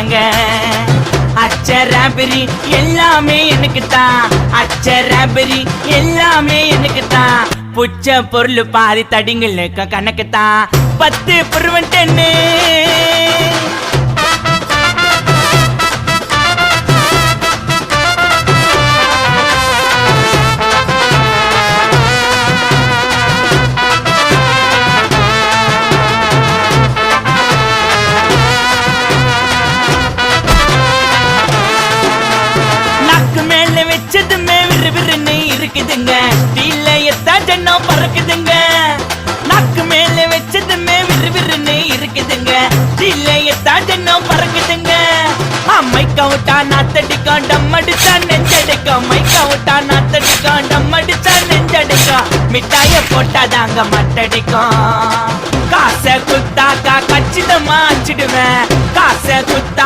தாங்க. அச்சராபரி எல்லாமே எனக்கு தான், அச்சராபரி எல்லாமே எனக்கு தான். புச்ச பொருள் பாதி தடிங்களுக்கு கணக்கு தான், 10 புருவன் 10. வச்சதுமே விறுவிறுன்னு இருக்குதுங்க, டீல எத்தா ஜன்னம் பறக்குதுங்க. நாக்கு மேல வச்சதுமே விறுவிறுன்னு இருக்குதுங்க, டீல எத்தா ஜன்னம் பறக்குதுங்க. மைக்க விட்டா நாத்தடிக்கும், டம் அடிச்சா நெஞ்சடிக்கும். மைக்க விட்டா நாத்தடிக்கும், டம் அடிச்சா நெஞ்சடிக்கும். மிட்டாய போட்டாதாங்க மட்டடிக்கும். காசை குத்தாக்கா கச்சிதமா அச்சிடுவேன், காசை குத்தா